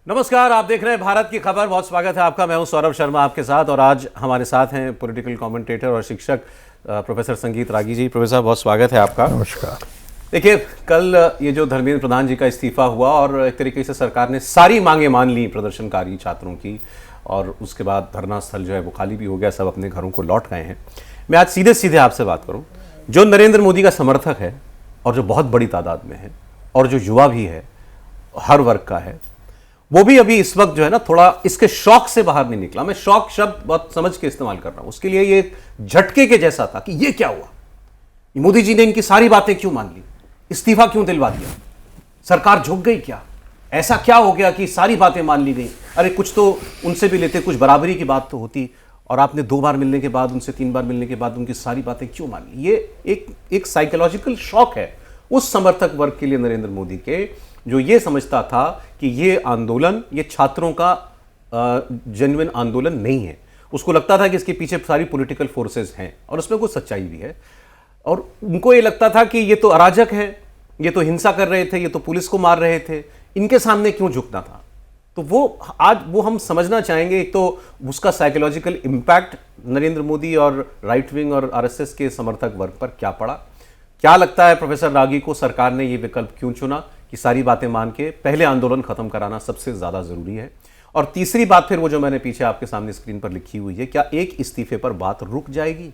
नमस्कार, आप देख रहे हैं भारत की खबर। बहुत स्वागत है आपका। मैं हूं सौरभ शर्मा आपके साथ, और आज हमारे साथ हैं पॉलिटिकल कमेंटेटर और शिक्षक प्रोफेसर संगीत रागी जी। प्रोफेसर, बहुत स्वागत है आपका। नमस्कार। देखिए, कल ये जो धर्मेंद्र प्रधान जी का इस्तीफा हुआ और एक तरीके से सरकार ने सारी मांगे मान ली प्रदर्शनकारी छात्रों की, और उसके बाद धरना स्थल जो है वो खाली भी हो गया, सब अपने घरों को लौट गए हैं। मैं आज सीधे सीधे आपसे बात करूं, जो नरेंद्र मोदी का समर्थक है और जो बहुत बड़ी तादाद में है, और जो युवा भी है, हर वर्ग का है, वो भी अभी इस वक्त जो है ना थोड़ा इसके शौक से बाहर नहीं निकला। मैं शौक शब्द बहुत समझ के इस्तेमाल कर रहा हूं। उसके लिए ये झटके के जैसा था कि ये क्या हुआ, मोदी जी ने इनकी सारी बातें क्यों मान ली, इस्तीफा क्यों दिलवा दिया, सरकार झुक गई क्या, ऐसा क्या हो गया कि सारी बातें मान ली गई। अरे कुछ तो उनसे भी लेते, कुछ बराबरी की बात तो होती, और आपने 2 बार मिलने के बाद, उनसे 3 बार मिलने के बाद उनकी सारी बातें क्यों मान ली। ये एक साइकोलॉजिकल शॉक है उस समर्थक वर्ग के लिए नरेंद्र मोदी के, जो ये समझता था कि ये आंदोलन, ये छात्रों का जेन्युइन आंदोलन नहीं है। उसको लगता था कि इसके पीछे सारी पॉलिटिकल फोर्सेस हैं, और उसमें कुछ सच्चाई भी है। और उनको ये लगता था कि ये तो अराजक है, ये तो हिंसा कर रहे थे, ये तो पुलिस को मार रहे थे, इनके सामने क्यों झुकना था। तो वो आज वो हम समझना चाहेंगे। एक तो उसका साइकोलॉजिकल इम्पैक्ट नरेंद्र मोदी और राइट विंग और आरएसएस के समर्थक वर्ग पर क्या पड़ा। क्या लगता है प्रोफेसर रागी को, सरकार ने ये विकल्प क्यों चुना कि सारी बातें मान के पहले आंदोलन खत्म कराना सबसे ज्यादा जरूरी है। और तीसरी बात फिर वो जो मैंने पीछे आपके सामने स्क्रीन पर लिखी हुई है, क्या एक इस्तीफे पर बात रुक जाएगी?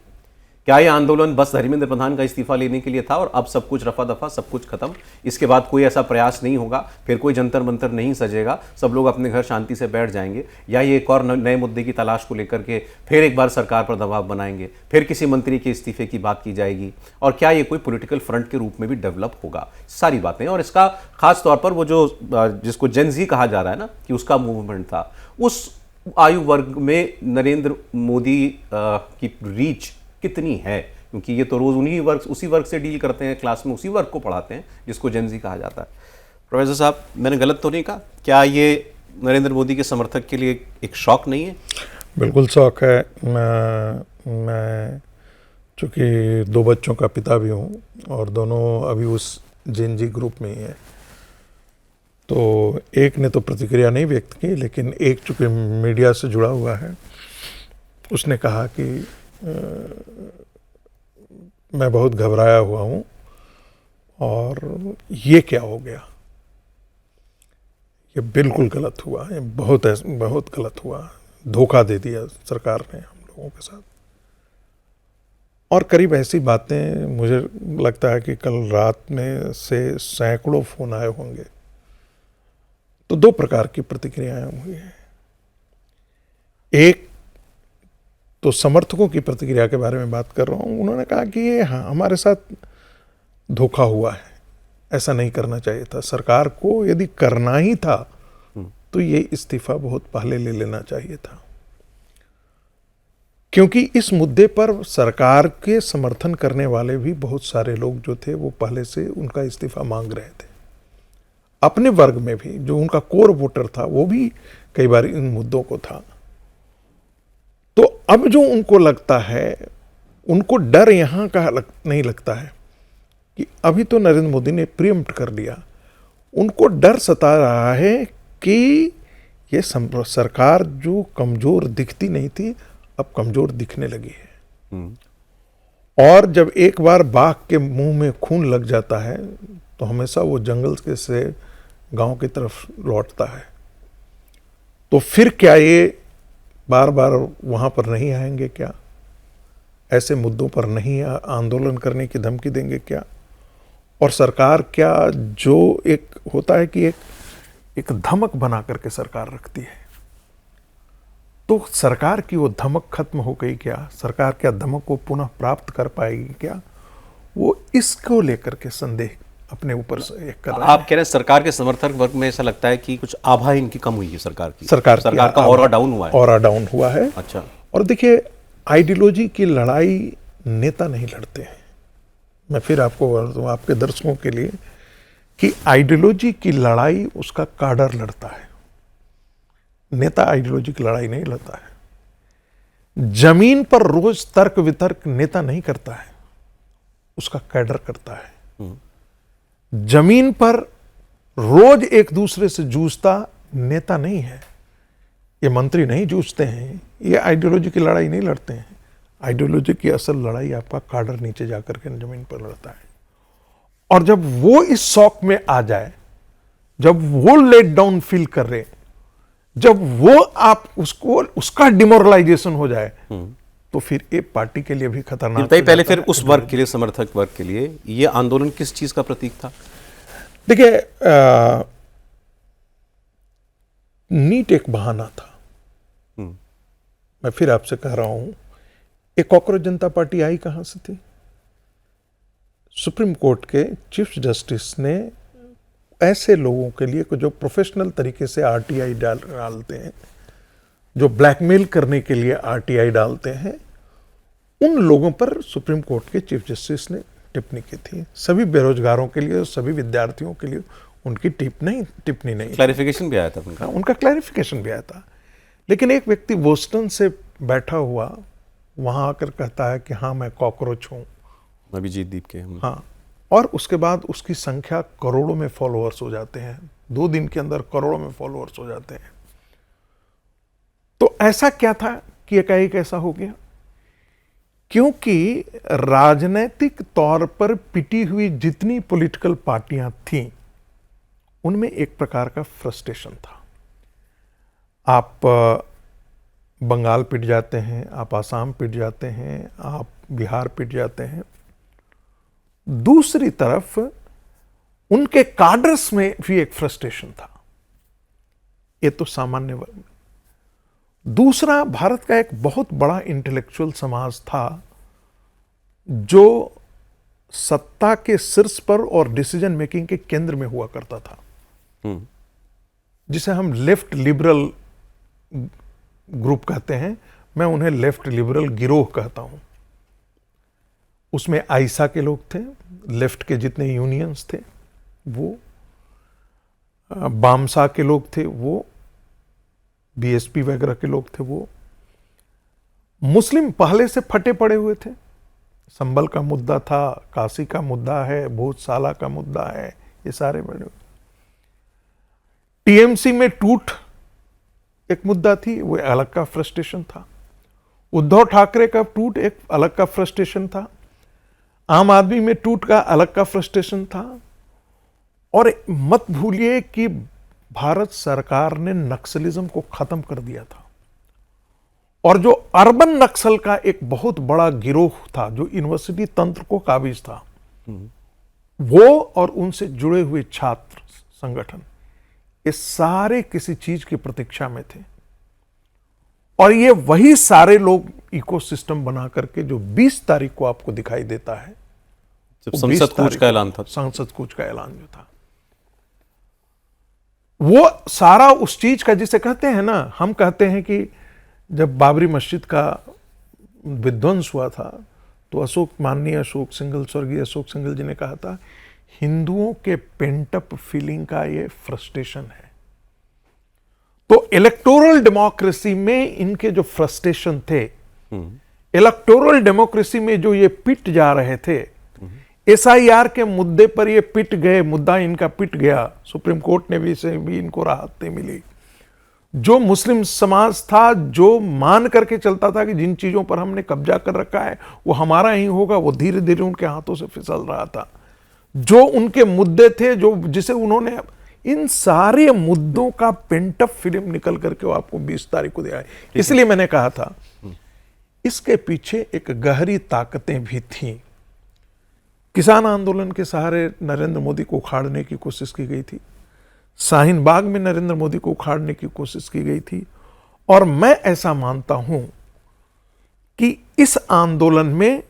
क्या यह आंदोलन बस धर्मेंद्र प्रधान का इस्तीफा लेने के लिए था और अब सब कुछ रफा दफा, सब कुछ खत्म, इसके बाद कोई ऐसा प्रयास नहीं होगा, फिर कोई जंतर मंतर नहीं सजेगा, सब लोग अपने घर शांति से बैठ जाएंगे? या ये एक और नए मुद्दे की तलाश को लेकर के फिर एक बार सरकार पर दबाव बनाएंगे, फिर किसी मंत्री के इस्तीफे की बात की जाएगी, और क्या ये कोई पॉलिटिकल फ्रंट के रूप में भी डेवलप होगा? सारी बातें। और इसका खास तौर पर वो जो जिसको जेन ज़ी कहा जा रहा है ना, कि उसका मूवमेंट था, उस आयु वर्ग में नरेंद्र मोदी की रीच कितनी है, क्योंकि ये तो रोज उसी वर्ग से डील करते हैं, क्लास में उसी वर्ग को पढ़ाते हैं जिसको जेन ज़ी कहा जाता है। प्रोफेसर साहब, मैंने गलत तो नहीं कहा? क्या ये नरेंद्र मोदी के समर्थक के लिए एक शौक नहीं है? बिल्कुल शौक है। मैं चूँकि 2 बच्चों का पिता भी हूँ और दोनों अभी उस जेन ज़ी ग्रुप में ही है, तो एक ने तो प्रतिक्रिया नहीं व्यक्त की, लेकिन एक चूँकि मीडिया से जुड़ा हुआ है, उसने कहा कि मैं बहुत घबराया हुआ हूँ और ये क्या हो गया। ये बिल्कुल गलत हुआ, ये बहुत गलत हुआ। धोखा दे दिया सरकार ने हम लोगों के साथ। और करीब ऐसी बातें मुझे लगता है कि कल रात में से सैकड़ों फोन आए होंगे, तो 2 प्रकार की प्रतिक्रियाएं हुई हैं। एक तो समर्थकों की प्रतिक्रिया के बारे में बात कर रहा हूँ। उन्होंने कहा कि ये हमारे साथ धोखा हुआ है, ऐसा नहीं करना चाहिए था, सरकार को यदि करना ही था तो ये इस्तीफा बहुत पहले ले लेना चाहिए था। क्योंकि इस मुद्दे पर सरकार के समर्थन करने वाले भी बहुत सारे लोग जो थे वो पहले से उनका इस्तीफा मांग रहे थे। अपने वर्ग में भी जो उनका कोर वोटर था वो भी कई बार इन मुद्दों को था। तो अब जो उनको लगता है, उनको डर यहां का नहीं लगता है कि अभी तो नरेंद्र मोदी ने प्रीएम्प्ट कर लिया। उनको डर सता रहा है कि ये सरकार जो कमजोर दिखती नहीं थी, अब कमजोर दिखने लगी है। और जब एक बार बाघ के मुंह में खून लग जाता है तो हमेशा वो जंगल के से गांव की तरफ लौटता है। तो फिर क्या ये बार बार वहां पर नहीं आएंगे क्या? ऐसे मुद्दों पर नहीं आंदोलन करने की धमकी देंगे क्या? और सरकार क्या, जो एक होता है कि एक धमक बना करके सरकार रखती है, तो सरकार की वो धमक खत्म हो गई क्या? सरकार क्या धमक को पुनः प्राप्त कर पाएगी क्या? वो इसको लेकर के संदेह अपने ऊपर से एक कर रहा है। आप कह रहे हैं सरकार के समर्थक वर्ग में ऐसा लगता है कि कुछ आभा इनकी कम हुई है, सरकार का ऑरा डाउन हुआ है। ऑरा डाउन हुआ है। अच्छा। और देखिए, आइडियोलॉजी की लड़ाई नेता नहीं लड़ते हैं। मैं फिर आपको आपके दर्शकों के लिए कि आइडियोलॉजी की लड़ाई उसका काडर लड़ता है, नेता आइडियोलॉजी की लड़ाई नहीं लड़ता है। जमीन पर रोज तर्क वितर्क नेता नहीं करता है, उसका कैडर करता है। जमीन पर रोज एक दूसरे से जूझता नेता नहीं है, ये मंत्री नहीं जूझते हैं, ये आइडियोलॉजी की लड़ाई नहीं लड़ते हैं। आइडियोलॉजी की असल लड़ाई आपका काडर नीचे जाकर के जमीन पर लड़ता है। और जब वो इस शौक में आ जाए, जब वो लेट डाउन फील कर रहे, जब वो आप उसको उसका डिमोरलाइजेशन हो जाए, तो फिर ये पार्टी के लिए भी खतरनाक बताइए पहले फिर उस वर्ग के लिए, समर्थक वर्ग के लिए ये आंदोलन किस चीज का प्रतीक था? देखिए, नीट एक बहाना था। मैं फिर आपसे कह रहा हूं, एक कॉकरोच जनता पार्टी आई कहां से थी? सुप्रीम कोर्ट के चीफ जस्टिस ने ऐसे लोगों के लिए जो प्रोफेशनल तरीके से आरटीआई डालते हैं, जो ब्लैकमेल करने के लिए आरटीआई डालते हैं, उन लोगों पर सुप्रीम कोर्ट के चीफ जस्टिस ने टिप्पणी की थी। सभी बेरोजगारों के लिए, सभी विद्यार्थियों के लिए उनकी टिप्पणी नहीं, क्लैरिफिकेशन भी आया था उनका क्लैरिफिकेशन भी आया था। लेकिन एक व्यक्ति बोस्टन से बैठा हुआ वहां आकर कहता है कि हाँ मैं कॉकरोच हूं, अभिजीत दीप के। हाँ, और उसके बाद उसकी संख्या करोड़ों में फॉलोअर्स हो जाते हैं, 2 दिन के अंदर करोड़ों में फॉलोअर्स हो जाते हैं। तो ऐसा क्या था कि एकाएक ऐसा हो गया? क्योंकि राजनीतिक तौर पर पिटी हुई जितनी पॉलिटिकल पार्टियां थीं, उनमें एक प्रकार का फ्रस्ट्रेशन था। आप बंगाल पिट जाते हैं, आप आसाम पिट जाते हैं, आप बिहार पिट जाते हैं। दूसरी तरफ उनके काडर्स में भी एक फ्रस्ट्रेशन था। ये तो सामान्य वर्ग में। दूसरा, भारत का एक बहुत बड़ा इंटेलेक्चुअल समाज था जो सत्ता के शीर्ष पर और डिसीजन मेकिंग के केंद्र में हुआ करता था, जिसे हम लेफ्ट लिबरल ग्रुप कहते हैं। मैं उन्हें लेफ्ट लिबरल गिरोह कहता हूं। उसमें आइसा के लोग थे, लेफ्ट के जितने यूनियंस थे वो, बामसा के लोग थे वो, बीएसपी वगैरह के लोग थे वो, मुस्लिम पहले से फटे पड़े हुए थे। संभल का मुद्दा था, काशी का मुद्दा है, भोजशाला का मुद्दा है, ये सारे बड़े। टीएमसी में टूट एक मुद्दा थी, वो अलग का फ्रस्ट्रेशन था। उद्धव ठाकरे का टूट एक अलग का फ्रस्ट्रेशन था। आम आदमी में टूट का अलग का फ्रस्ट्रेशन था। और मत भूलिए कि भारत सरकार ने नक्सलिज्म को खत्म कर दिया था, और जो अर्बन नक्सल का एक बहुत बड़ा गिरोह था, जो यूनिवर्सिटी तंत्र को काबिज था, वो और उनसे जुड़े हुए छात्र संगठन, ये सारे किसी चीज की प्रतीक्षा में थे। और ये वही सारे लोग इकोसिस्टम बना करके जो 20 तारीख को आपको दिखाई देता है, जब संसद कूच का ऐलान था, संसद कूच का ऐलान जो था, वो सारा उस चीज का, जिसे कहते हैं ना, हम कहते हैं कि जब बाबरी मस्जिद का विध्वंस हुआ था तो माननीय अशोक सिंघल, स्वर्गीय अशोक सिंघल जी ने कहा था, हिंदुओं के पेंटअप फीलिंग का ये फ्रस्ट्रेशन है। तो इलेक्टोरल डेमोक्रेसी में इनके जो फ्रस्ट्रेशन थे, इलेक्टोरल डेमोक्रेसी में जो ये पिट जा रहे थे, एसआईआर के मुद्दे पर ये पिट गए, मुद्दा इनका पिट गया। सुप्रीम कोर्ट ने भी इसे भी इनको राहत मिली। जो मुस्लिम समाज था, जो मान करके चलता था कि जिन चीजों पर हमने कब्जा कर रखा है वो हमारा ही होगा, वो धीरे धीरे उनके हाथों से फिसल रहा था। जो उनके मुद्दे थे, जो जिसे उन्होंने, इन सारे मुद्दों का पेंटअप फिल्म निकल करके वो आपको 20 तारीख को दिया है। इसलिए मैंने कहा था इसके पीछे एक गहरी ताकतें भी थीं। किसान आंदोलन के सहारे नरेंद्र मोदी को उखाड़ने की कोशिश की गई थी, शाहीन बाग में नरेंद्र मोदी को उखाड़ने की कोशिश की गई थी। और मैं ऐसा मानता हूं कि इस आंदोलन में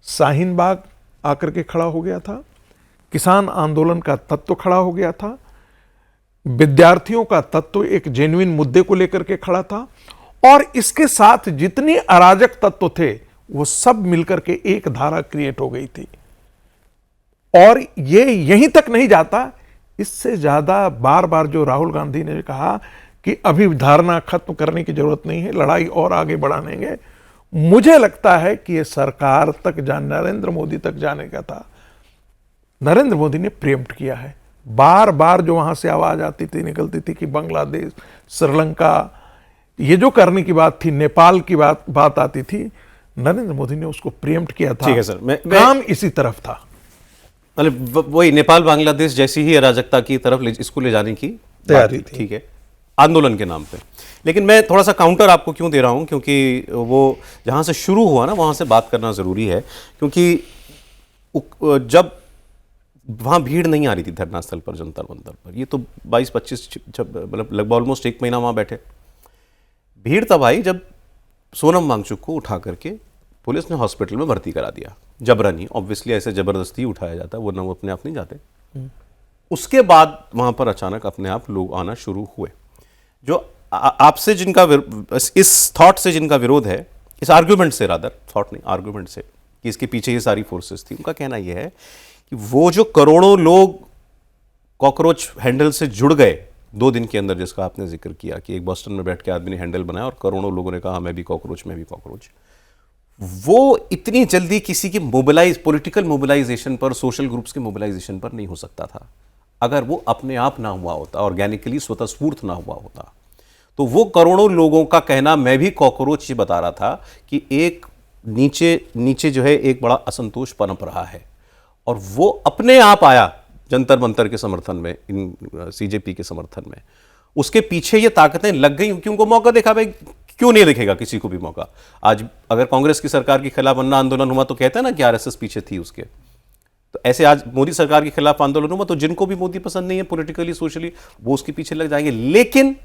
शाहीन बाग आकर के खड़ा हो गया था, किसान आंदोलन का तत्व खड़ा हो गया था, विद्यार्थियों का तत्व एक जेन्युइन मुद्दे को लेकर के खड़ा था, और इसके साथ जितनी अराजक तत्व थे वो सब मिलकर के एक धारा क्रिएट हो गई थी। और ये यहीं तक नहीं जाता, इससे ज्यादा बार बार जो राहुल गांधी ने कहा कि अभी धारणा खत्म करने की जरूरत नहीं है, लड़ाई और आगे बढ़ाएंगे, मुझे लगता है कि ये सरकार तक नरेंद्र मोदी तक जाने का था। नरेंद्र मोदी ने प्रीएम्प्ट किया है, बार बार जो वहां से आवाज आती थी, निकलती थी कि बांग्लादेश, श्रीलंका, ये जो करने की बात थी, नेपाल की बात आती थी, नरेंद्र मोदी ने उसको प्रीएम्प्ट किया था। ठीक है सर, काम इसी तरफ था, मतलब वही नेपाल बांग्लादेश जैसी ही अराजकता की तरफ इसको ले जाने की तैयारी बात थी। ठीक है, आंदोलन के नाम पे। लेकिन मैं थोड़ा सा काउंटर आपको क्यों दे रहा हूं, क्योंकि वो जहां से शुरू हुआ ना वहां से बात करना जरूरी है, क्योंकि जब वहां भीड़ नहीं आ रही थी धरना स्थल पर, जंतर मंतर पर, ये तो 22-25 मतलब लगभग ऑलमोस्ट 1 महीना वहां बैठे। भीड़ तब आई जब सोनम वांगचुक को उठा करके पुलिस ने हॉस्पिटल में भर्ती करा दिया, जबरन ही, ऑब्वियसली ऐसे जबरदस्ती उठाया जाता है, वो अपने आप नहीं जाते। उसके बाद वहां पर अचानक अपने आप लोग आना शुरू हुए, जो आपसे जिनका इस थॉट से जिनका विरोध है, इस आर्ग्यूमेंट से, रादर थॉट नहीं, आर्ग्यूमेंट से, कि इसके पीछे ये सारी फोर्सेस थी, उनका कहना यह है कि वो जो करोड़ों लोग कॉकरोच हैंडल से जुड़ गए 2 दिन के अंदर, जिसका आपने जिक्र किया कि एक बॉस्टन में बैठ के आदमी ने हैंडल बनाया और करोड़ों लोगों ने कहा मैं भी कॉकरोच, मैं भी कॉकरोच, वो इतनी जल्दी किसी की पॉलिटिकल मोबिलाइजेशन पर, सोशल ग्रुप्स के मोबिलाइजेशन पर नहीं हो सकता था अगर वो अपने आप ना हुआ होता, ऑर्गेनिकली स्वतःस्फूर्त ना हुआ होता। तो वो करोड़ों लोगों का कहना मैं भी कॉकरोच, ये बता रहा था कि एक नीचे जो है एक बड़ा असंतोष पनप रहा है, और वो अपने आप आया जंतर मंतर के समर्थन में, इन सीजेपी के समर्थन में। उसके पीछे ये ताकतें लग गई क्योंकि उनको मौका देखा, भाई क्यों नहीं दिखेगा किसी को भी मौका। आज अगर कांग्रेस की सरकार के खिलाफ अन्ना आंदोलन हुआ तो कहते हैं ना कि आरएसएस पीछे थी उसके, तो ऐसे आज मोदी सरकार के खिलाफ आंदोलन हुआ तो जिनको भी मोदी पसंद नहीं है पॉलिटिकली, सोशली, वो उसके पीछे लग जाएंगे। लेकिन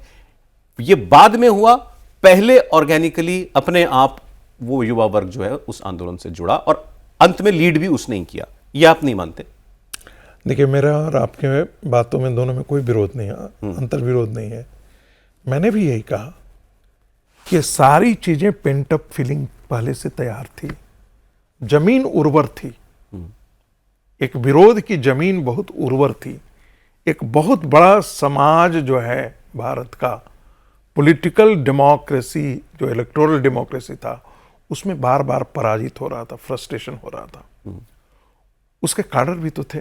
ये बाद में हुआ, पहले ऑर्गेनिकली अपने आप वो युवा वर्ग जो है उस आंदोलन से जुड़ा, और अंत में लीड भी उसने ही किया। ये आप नहीं मानते? देखिए, मेरा और आपके बातों में, दोनों में कोई विरोध नहीं है, अंतर विरोध नहीं है। मैंने भी यही कहा कि सारी चीजें पेंट अप फीलिंग पहले से तैयार थी, जमीन उर्वर थी, एक विरोध की जमीन बहुत उर्वर थी। एक बहुत बड़ा समाज जो है भारत का, पॉलिटिकल डेमोक्रेसी, जो इलेक्टोरल डेमोक्रेसी था, उसमें बार बार पराजित हो रहा था, फ्रस्ट्रेशन हो रहा था। उसके काडर भी तो थे,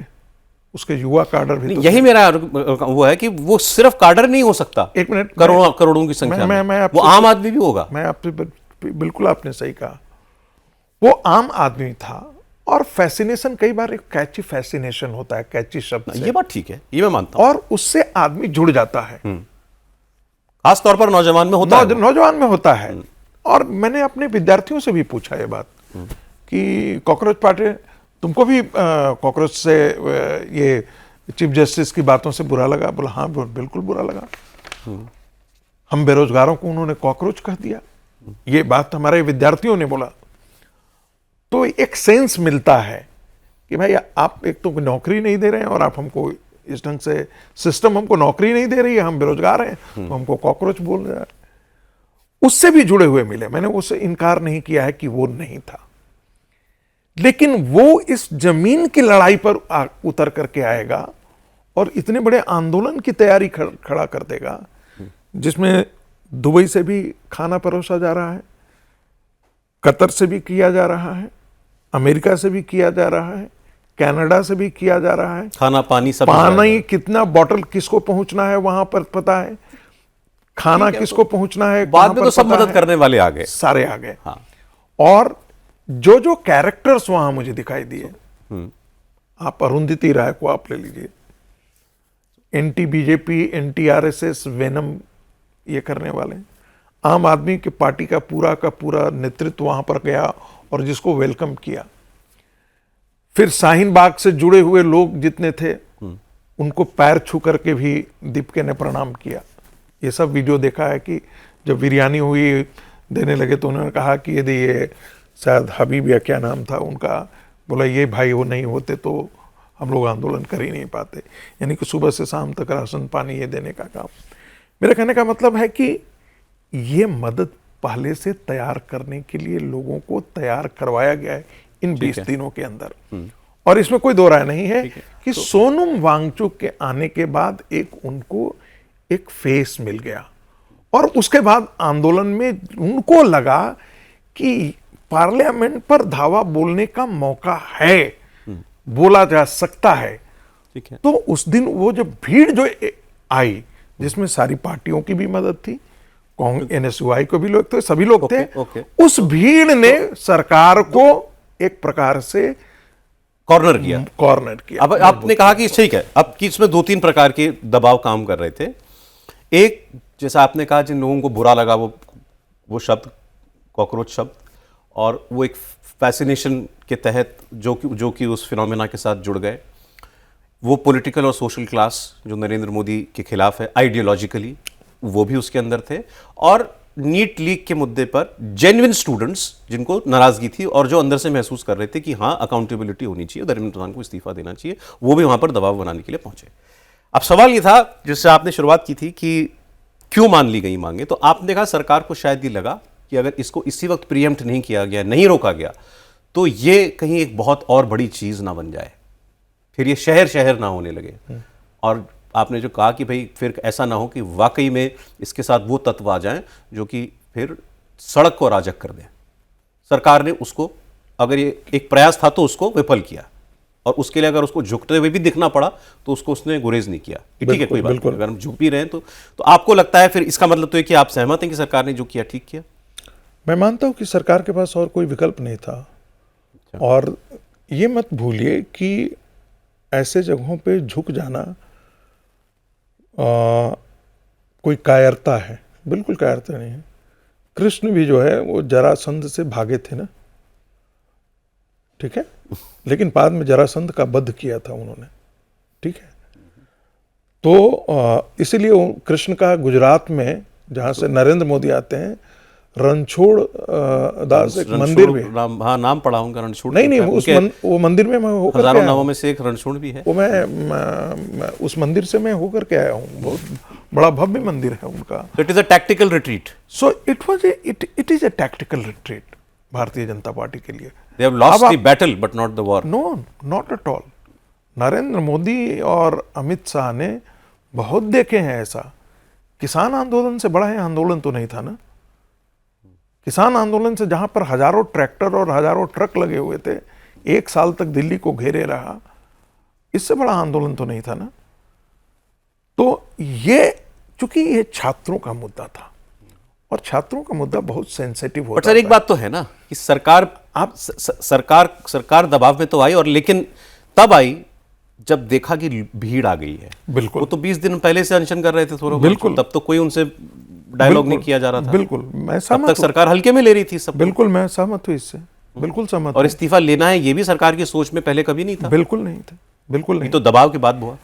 उसके युवा काडर भी तो यही मेरा वो है कि वो सिर्फ काडर नहीं हो सकता, एक मिनट, करोड़ों की संख्या में वो आम आदमी भी होगा। मैं आपसे बिल्कुल, आपने सही कहा, वो आम आदमी था। और फैसिनेशन, कई बार एक कैची फैसिनेशन होता है, कैची शब्द से, ये बात ठीक है, ये मैं मानता हूं, और उससे आदमी जुड़ जाता है, खास तौर पर नौजवान में होता है, नौजवान में होता है। और मैंने अपने विद्यार्थियों से भी पूछा ये बात कि कॉकरोच पार्टी, तुमको भी कॉकरोच से ये चीफ जस्टिस की बातों से बुरा लगा? बोला हाँ, बिल्कुल बुरा लगा। हम बेरोजगारों को उन्होंने कॉकरोच कह दिया, ये बात हमारे विद्यार्थियों ने बोला। तो एक सेंस मिलता है कि भाई आप एक तो नौकरी नहीं दे रहे हैं, और आप हमको इस ढंग से, सिस्टम हमको नौकरी नहीं दे रही है, हम बेरोजगार हैं, तो हमको कॉकरोच बोल रहे हैं। उससे भी जुड़े हुए मिले, मैंने उससे इनकार नहीं किया है कि वो नहीं था, लेकिन वो इस जमीन की लड़ाई पर उतर करके आएगा और इतने बड़े आंदोलन की तैयारी खड़ा कर देगा, जिसमें दुबई से भी खाना परोसा जा रहा है, कतर से भी किया जा रहा है, अमेरिका से भी किया जा रहा है, कनाडा से भी किया जा रहा है। खाना पानी सब, पानी कितना बॉटल किसको पहुंचना है वहां पर पता है, खाना किसको पहुंचना है, बाद में तो सब मदद करने वाले आ गए, सारे आ गए। हाँ। और जो जो कैरेक्टर्स वहां मुझे दिखाई दिए, आप अरुंधति राय को आप ले लीजिए, anti BJP, anti RSS, venom ये करने वाले, आम आदमी की पार्टी का पूरा नेतृत्व वहां पर गया और जिसको वेलकम किया। फिर शाहीन बाग से जुड़े हुए लोग जितने थे, उनको पैर छू करके भी दीपके ने प्रणाम किया। ये सब वीडियो देखा है कि जब बिरयानी हुई देने लगे तो उन्होंने कहा कि यदि ये शायद हबीब या क्या नाम था उनका, बोला ये भाई वो नहीं होते तो हम लोग आंदोलन कर ही नहीं पाते। यानी कि सुबह से शाम तक राशन पानी ये देने का काम। मेरे कहने का मतलब है कि ये मदद पहले से तैयार करने के लिए लोगों को तैयार करवाया गया है इन 20 दिनों के अंदर। और इसमें कोई दो राय नहीं है कि सोनम वांगचुक के आने के बाद उनको एक फेस मिल गया, और उसके बाद आंदोलन में उनको लगा कि पार्लियामेंट पर धावा बोलने का मौका है, बोला जा सकता है। ठीक है। तो उस दिन वो जब भीड़ जो आई, जिसमें सारी पार्टियों की भी मदद थी, NSUI को भी लोग थे, सभी लोग थे, उस भीड़ ने सरकार को एक प्रकार से कॉर्नर किया। अब आपने कहा कि ठीक है, अब कि इसमें 2-3 प्रकार के दबाव काम कर रहे थे। एक, जैसा आपने कहा, जिन लोगों को बुरा लगा वो शब्द, कॉकरोच शब्द, और वो एक फैसिनेशन के तहत जो कि उस फिनोमेना के साथ जुड़ गए, वो पॉलिटिकल और सोशल क्लास जो नरेंद्र मोदी के खिलाफ है आइडियोलॉजिकली, वो भी उसके अंदर थे, और नीट लीक के मुद्दे पर जेन्युइन स्टूडेंट्स जिनको नाराजगी थी और जो अंदर से महसूस कर रहे थे कि हाँ अकाउंटेबिलिटी होनी चाहिए, धर्मेंद्र प्रधान को इस्तीफा देना चाहिए, वो भी वहां पर दबाव बनाने के लिए पहुंचे। अब सवाल ये था जिससे आपने शुरुआत की थी कि क्यों मान ली गई मांगे, तो आपने कहा सरकार को शायद ये लगा कि अगर इसको इसी वक्त प्रीएम्प्ट नहीं किया गया, नहीं रोका गया, तो ये कहीं एक बहुत और बड़ी चीज ना बन जाए, फिर ये शहर शहर ना होने लगे। और आपने जो कहा कि भाई फिर ऐसा ना हो कि वाकई में इसके साथ वो तत्व आ जाएं जो कि फिर सड़क को अराजक कर दें। सरकार ने उसको, अगर ये एक प्रयास था तो उसको विफल किया, और उसके लिए अगर उसको झुकते हुए भी दिखना पड़ा तो उसको उसने गुरेज नहीं किया कि ठीक है कोई बात नहीं, अगर हम झुक भी रहे हैं तो आपको लगता है फिर इसका मतलब तो है कि आप सहमत हैं कि सरकार ने जो किया ठीक किया? मैं मानता हूं कि सरकार के पास और कोई विकल्प नहीं था। और ये मत भूलिए कि ऐसे जगहों पे झुक जाना कोई कायरता है, बिल्कुल कायरता नहीं है। कृष्ण भी जो है वो जरासंध से भागे थे ना, ठीक है, लेकिन बाद में जरासंध का वध किया था उन्होंने, ठीक है। तो इसीलिए कृष्ण का गुजरात में, जहां से नरेंद्र मोदी आते हैं, रणछोड़ दास एक मंदिर भी, हाँ नाम पढ़ा हूँ रणछोड़। नहीं वो मंदिर में मैं होकर हजारों नामों में से एक रणछोड़ भी है। वो मैं उस मंदिर से मैं होकर के आया हूँ, बहुत बड़ा भव्य मंदिर है उनका। It is a tactical retreat. So it is a tactical retreat Bharatiya Janata party के लिए। They have lost the battle but not the war. No, not at all. Narendra Modi और अमित शाह ने बहुत देखे हैं ऐसा। किसान आंदोलन से बड़ा है आंदोलन तो नहीं था ना। किसान आंदोलन से जहां पर हजारों ट्रैक्टर और हजारों ट्रक लगे हुए थे, 1 साल तक दिल्ली को घेरे रहा, इससे बड़ा आंदोलन तो नहीं था ना। तो ये, चूंकि ये छात्रों का मुद्दा था और छात्रों का मुद्दा बहुत सेंसिटिव होता है। सर एक बात तो है ना कि सरकार दबाव में तो आई, और लेकिन तब आई जब देखा कि भीड़ आ गई है। बिल्कुल। वो तो 20 दिन पहले से अनशन कर रहे थे थोड़ा, बिल्कुल, तब तो कोई उनसे डायलॉग नहीं किया जा रहा था। बिल्कुल, मैं सहमत तक सरकार हल्के में ले रही थी सब। बिल्कुल मैं सहमत हूं इससे, बिल्कुल सहमत। और इस्तीफा लेना है ये भी सरकार की सोच में पहले कभी नहीं था। बिल्कुल नहीं था, बिल्कुल नहीं। तो दबाव के बाद हुआ।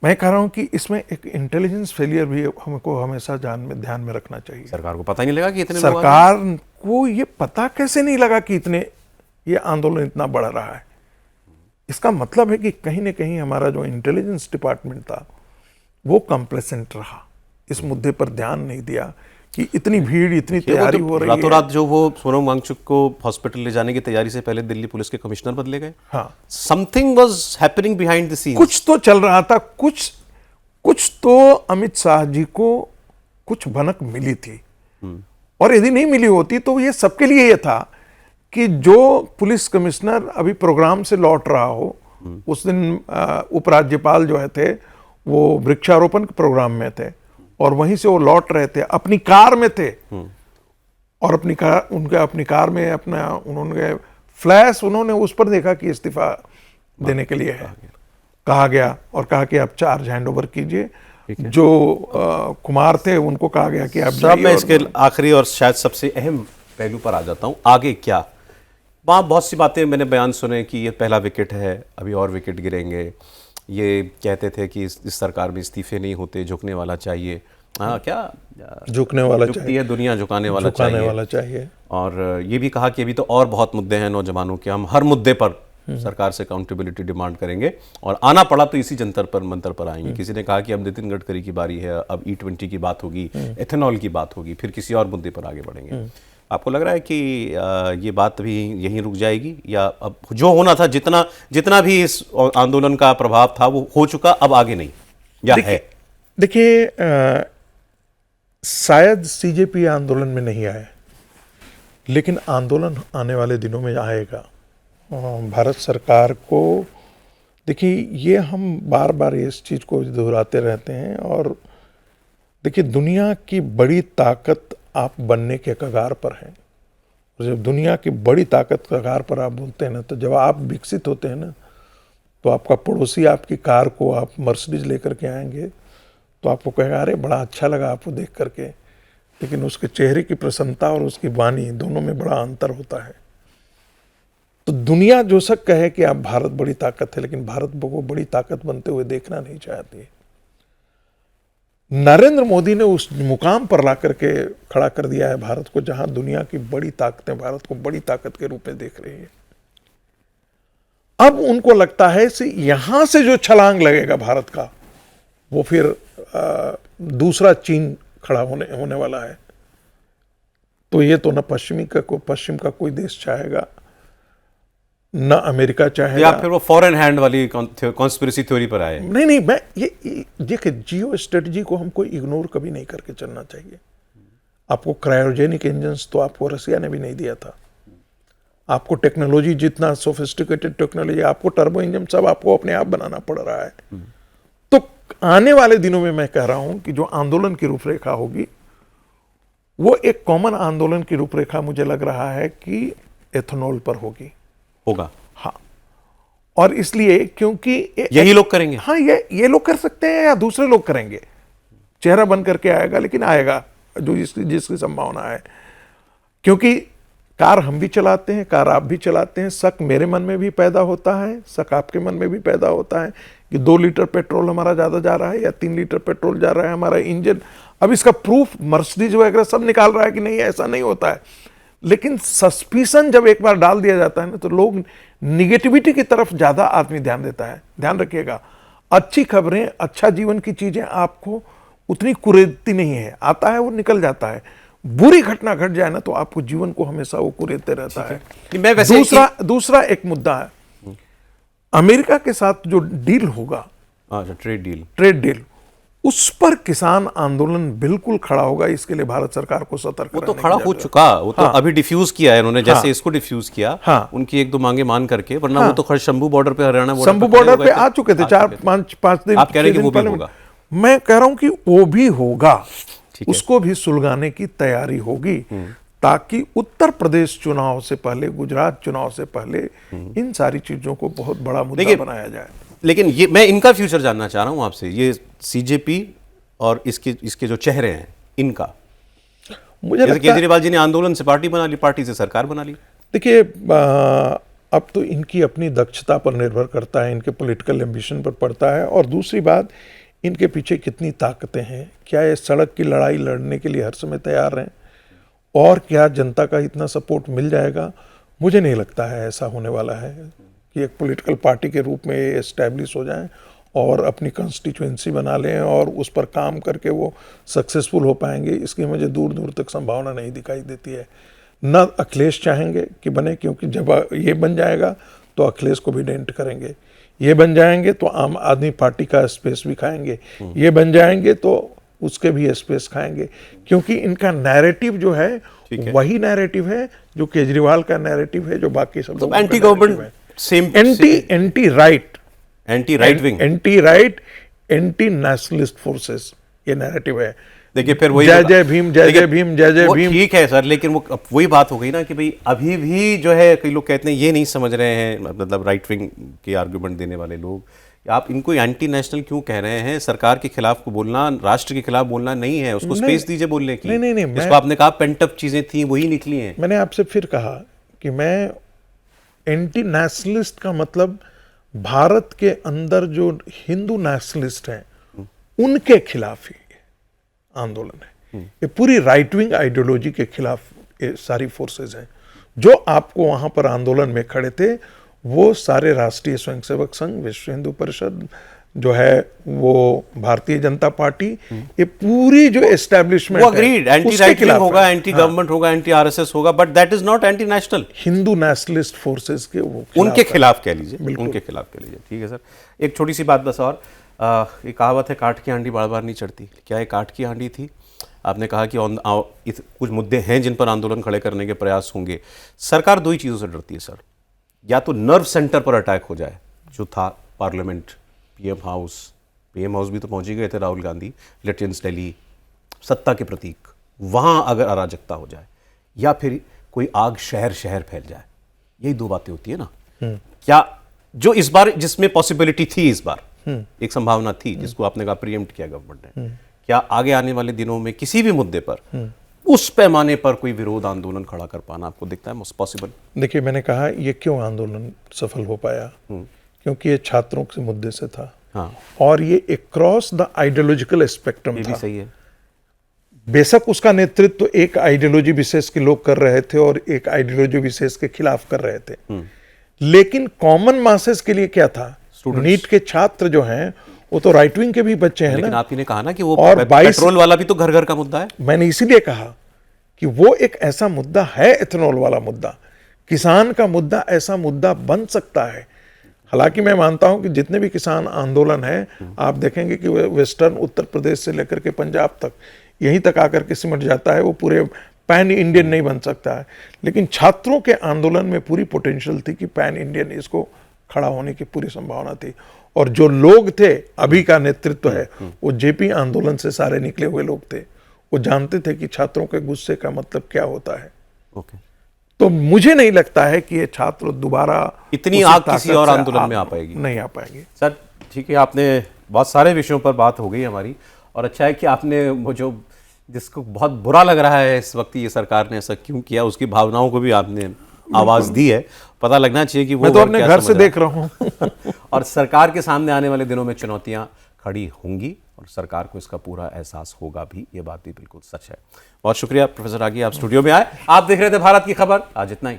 मैं कह रहा हूं कि इसमें एक इंटेलिजेंस फेलियर भी हमको हमेशा ध्यान में रखना चाहिए। सरकार को पता ही नहीं लगा कि इतने सरकार को ये पता कैसे नहीं लगा कि ये आंदोलन इतना बढ़ रहा है। इसका मतलब है कि कहीं ना कहीं हमारा जो इंटेलिजेंस डिपार्टमेंट था वो कंप्लेसेंट रहा, इस मुद्दे पर ध्यान नहीं दिया कि इतनी भीड़, इतनी तैयारी हो रही है। रातों रात जो वो सोनम वांगचुक को हॉस्पिटल ले जाने की तैयारी से पहले दिल्ली पुलिस के कमिश्नर बदले गए। हाँ, something was happening behind the scenes. कुछ तो चल रहा था, कुछ तो अमित शाह जी को कुछ भनक मिली थी। और यदि नहीं मिली होती तो ये सबके लिए ये था कि जो पुलिस कमिश्नर अभी प्रोग्राम से लौट रहा हो, उस दिन उपराज्यपाल जो थे वो वृक्षारोपण के प्रोग्राम में थे और वहीं से वो लौट रहे थे, अपनी कार में थे, और अपनी कार में उन्होंने फ्लैश उस पर देखा कि इस्तीफा देने के लिए है, कहा गया, और कहा कि आप चार्ज हैंड ओवर कीजिए। जो कुमार थे उनको कहा गया कि आप साहब, मैं इसके आखिरी और शायद सबसे अहम पहलू पर आ जाता हूं, आगे क्या। वहाँ बहुत सी बातें मैंने बयान सुने कि ये पहला विकेट है, अभी और विकेट गिरेंगे। ये कहते थे कि इस सरकार में इस्तीफे नहीं होते, झुकने वाला चाहिए। हाँ, क्या झुकने वाला झुकती है दुनिया, झुकाने वाला चाहिए। और ये भी कहा कि अभी तो और बहुत मुद्दे हैं नौजवानों के, हम हर मुद्दे पर सरकार से अकाउंटेबिलिटी डिमांड करेंगे, और आना पड़ा तो इसी जंतर पर मंतर पर आएंगे। किसी ने कहा कि अब नितिन गडकरी की बारी है, अब E20 की बात होगी, एथेनॉल की बात होगी, फिर किसी और मुद्दे पर आगे बढ़ेंगे। आपको लग रहा है कि ये बात भी यहीं रुक जाएगी, या अब जो होना था, जितना भी इस आंदोलन का प्रभाव था वो हो चुका, अब आगे नहीं, या है? देखिए, शायद CJP आंदोलन में नहीं आए, लेकिन आंदोलन आने वाले दिनों में आएगा। भारत सरकार को देखिए, ये हम बार बार इस चीज़ को दोहराते रहते हैं। और देखिए, दुनिया की बड़ी ताकत आप बनने के कगार पर हैं। जब दुनिया की बड़ी ताकत कगार पर आप बोलते हैं ना, तो जब आप विकसित होते हैं ना, तो आपका पड़ोसी आपकी कार को आप मर्सिडीज लेकर के आएंगे तो आपको कहेगा अरे बड़ा अच्छा लगा आपको देख करके, लेकिन उसके चेहरे की प्रसन्नता और उसकी वाणी दोनों में बड़ा अंतर होता है। तो दुनिया जो सब कहे कि आप भारत बड़ी ताकत है, लेकिन भारत को बड़ी ताकत बनते हुए देखना नहीं चाहती। नरेंद्र मोदी ने उस मुकाम पर ला करके खड़ा कर दिया है भारत को, जहां दुनिया की बड़ी ताकतें भारत को बड़ी ताकत के रूप में देख रही है। अब उनको लगता है कि यहां से जो छलांग लगेगा भारत का, वो फिर दूसरा चीन खड़ा होने वाला है। तो ये तो न पश्चिम का कोई देश चाहेगा, न अमेरिका चाहेगा। या फिर वो फॉरेन हैंड वाली कॉन्स्पिरेसी थ्योरी पर आए। नहीं, मैं ये देखिए, जियो स्ट्रेटजी को हमको इग्नोर कभी नहीं करके चलना चाहिए। आपको क्रायोजेनिक इंजन्स तो आपको रसिया ने भी नहीं दिया था। आपको टेक्नोलॉजी, जितना सोफिस्टिकेटेड टेक्नोलॉजी, आपको टर्बो इंजन सब आपको अपने आप बनाना पड़ रहा है। तो आने वाले दिनों में मैं कह रहा हूं कि जो आंदोलन की रूपरेखा होगी, वो एक कॉमन आंदोलन की रूपरेखा मुझे लग रहा है कि एथेनॉल पर होगा। हाँ, और इसलिए क्योंकि यही लोग करेंगे। हाँ, ये लोग कर सकते हैं या दूसरे लोग करेंगे। चेहरा बन करके आएगा, लेकिन आएगा जो जिसकी संभावना है। क्योंकि कार हम भी चलाते हैं, कार आप भी चलाते हैं। शक मेरे मन में भी पैदा होता है, शक आपके मन में भी पैदा होता है कि 2 लीटर पेट्रोल हमारा ज़्यादा जा रहा है या 3 लीटर पेट्रोल जा रहा है हमारा इंजन। अब इसका प्रूफ मर्सिडीज वगैरह सब निकाल रहा है कि नहीं, ऐसा नहीं होता है। लेकिन सस्पिशन जब एक बार डाल दिया जाता है ना, तो लोग निगेटिविटी की तरफ ज़्यादा आदमी ध्यान देता है। ध्यान रखिएगा, अच्छी खबरें, अच्छा जीवन की चीज़ें आपको उतनी कुरेदती नहीं है, आता है वो निकल जाता है। बुरी घटना घट जाए ना, तो आपको जीवन को हमेशा वो कुरेदते रहता है। मैं वैसे दूसरा एक मुद्दा है, अमेरिका के साथ जो डील होगा, ट्रेड डील, उस पर किसान आंदोलन बिल्कुल खड़ा होगा। इसके लिए भारत सरकार को सतर्क वो तो खड़ा हो चुका, वो तो अभी डिफ्यूज किया है उन्होंने, जैसे इसको डिफ्यूज किया। हाँ, उनकी 1-2 मांगे मान करके, वरना वो तो खैर शंभू बॉर्डर पे, हरियाणा बॉर्डर पे आ चुके थे 4-5 दिन। आप कह रहे हैं कि वो भी होगा? मैं कह रहा हूं कि वो भी होगा, उसको भी सुलगाने की तैयारी होगी, ताकि उत्तर प्रदेश चुनाव से पहले, गुजरात चुनाव से पहले इन सारी चीजों को बहुत बड़ा मुद्दा बनाया जाए। लेकिन ये मैं इनका फ्यूचर जानना चाह रहा हूं आपसे, ये सीजेपी और इसके जो चेहरे हैं इनका। मुझे लगता है केजरीवाल जी ने आंदोलन से पार्टी बना ली, पार्टी से सरकार बना ली। देखिए, अब तो इनकी अपनी दक्षता पर निर्भर करता है, इनके पॉलिटिकल एम्बिशन पर पड़ता है। और दूसरी बात, इनके पीछे कितनी ताकतें हैं, क्या ये सड़क की लड़ाई लड़ने के लिए हर समय तैयार हैं, और क्या जनता का इतना सपोर्ट मिल जाएगा? मुझे नहीं लगता है ऐसा होने वाला है कि एक पॉलिटिकल पार्टी के रूप में एस्टैब्लिश हो जाएं और अपनी कंस्टिट्यूएंसी बना लें और उस पर काम करके वो सक्सेसफुल हो पाएंगे। इसकी मुझे दूर दूर तक संभावना नहीं दिखाई देती है। न अखिलेश चाहेंगे कि बने, क्योंकि जब ये बन जाएगा तो अखिलेश को भी डेंट करेंगे। ये बन जाएंगे तो आम आदमी पार्टी का स्पेस भी खाएंगे, ये बन जाएंगे तो उसके भी स्पेस खाएंगे, क्योंकि इनका नैरेटिव जो है वही नैरेटिव है जो केजरीवाल का नैरेटिव है, जो बाकी सब लोग anti government, same anti right, anti right wing, anti right, anti nationalist forces, ये नैरेटिव है। देखिए फिर वही जय जय भीम, जय जय भीम, जय जय भीम। ठीक है सर, लेकिन वो वही बात हो गई ना कि भाई अभी भी जो है कई लोग कहते हैं ये नहीं समझ रहे हैं, मतलब राइट विंग के आर्गुमेंट देने वाले लोग, आप इनको एंटी नेशनल क्यों कह रहे हैं? सरकार के खिलाफ को बोलना, राष्ट्र के खिलाफ बोलना नहीं है, उसको स्पेस दीजिए बोलने की। नहीं, इसको आपने कहा पेंटअप चीजें थी, वही निकली हैं। मैंने आपसे फिर कहा कि मैं एंटी नेशनलिस्ट का मतलब भारत के अंदर जो हिंदू नेशनलिस्ट हैं उनके खिलाफ ही आंदोलन है। ये पूरी राइट विंग आइडियोलॉजी के खिलाफ ये सारी फोर्सेज हैं। जो आपको वहां पर आंदोलन में खड़े थे वो सारे राष्ट्रीय स्वयंसेवक संघ, विश्व हिंदू परिषद जो है, वो भारतीय जनता पार्टी, ये पूरी जो एस्टैब्लिशमेंट, वो अग्रीड एंटी राइट विंग होगा, एंटी गवर्नमेंट होगा, एंटी आरएसएस होगा, but that is not anti national. Hindu nationalist forces के वो उनके खिलाफ कह लीजिए, उनके खिलाफ कह लीजिए। ठीक है सर, एक छोटी सी बात बस और, एक कहावत है काठ की हांडी बार बार नहीं चढ़ती। क्या ये काठ की हांडी थी? आपने कहा कि कुछ मुद्दे हैं जिन पर आंदोलन खड़े करने के प्रयास होंगे। सरकार 2 ही चीज़ों से डरती है सर, या तो नर्व सेंटर पर अटैक हो जाए जो था पार्लियामेंट, पीएम हाउस भी तो पहुंच ही गए थे राहुल गांधी, लिटियंस दिल्ली, सत्ता के प्रतीक, वहां अगर अराजकता हो जाए या फिर कोई आग शहर शहर फैल जाए, यही दो बातें होती है ना। क्या जो इस बार जिसमें पॉसिबिलिटी थी, इस बार एक संभावना थी जिसको आपने कहा प्रीएम्प्ट किया गवर्नमेंट ने, क्या आगे आने वाले दिनों में किसी भी मुद्दे पर उस पैमाने पर कोई विरोध आंदोलन खड़ा कर पाना आपको दिखता है पॉसिबल? देखिए, मैंने कहा ये क्यों आंदोलन सफल हो पाया, क्योंकि ये छात्रों के मुद्दे से था। हाँ, और ये क्रॉस द आइडियोलॉजिकल स्पेक्ट्रम ये था। भी सही है। बेशक उसका नेतृत्व एक आइडियोलॉजी विशेष के लोग कर रहे थे और एक आइडियोलॉजी विशेष के खिलाफ कर रहे थे, लेकिन कॉमन मासेस के लिए क्या था? नीट के छात्र जो हैं वो तो राइट विंग के भी बच्चे हैं लेकिन ना। आप ने कहा ना कि वो और पेट्रोल वाला भी तो घर घर का मुद्दा है। मैंने इसीलिए कहा कि वो एक ऐसा मुद्दा है, एथेनॉल वाला मुद्दा, किसान का मुद्दा ऐसा मुद्दा बन सकता है। हालांकि मैं मानता हूं कि जितने भी किसान आंदोलन है, आप देखेंगे कि वेस्टर्न उत्तर प्रदेश से लेकर के पंजाब तक यहीं तक आकर के सिमट जाता है, वो पूरे पैन इंडियन नहीं बन सकता है। लेकिन छात्रों के आंदोलन में पूरी पोटेंशियल थी कि पैन इंडियन इसको खड़ा होने की पूरी संभावना थी। और जो लोग थे, अभी का नेतृत्व है, वो जेपी आंदोलन से सारे निकले हुए लोग थे। वो जानते थे कि छात्रों के गुस्से का मतलब क्या होता है। ओके, तो मुझे नहीं लगता है कि ये छात्र दोबारा इतनी आग किसी और आंदोलन में आ पाएगी, नहीं आ पाएगी। सर ठीक है, आपने बहुत सारे विषयों पर बात हो गई हमारी, और अच्छा है कि आपने वो जो जिसको बहुत बुरा लग रहा है इस वक्त ये सरकार ने ऐसा क्यों किया, उसकी भावनाओं को भी आपने आवाज दी है। पता लगना चाहिए कि वो मैं तो अपने घर से देख रहा हूँ और सरकार के सामने आने वाले दिनों में चुनौतियां खड़ी होंगी और सरकार को इसका पूरा एहसास होगा भी, ये बात भी बिल्कुल सच है। बहुत शुक्रिया प्रोफेसर रागी, आप स्टूडियो में आए। आप देख रहे थे भारत की खबर, आज इतना ही।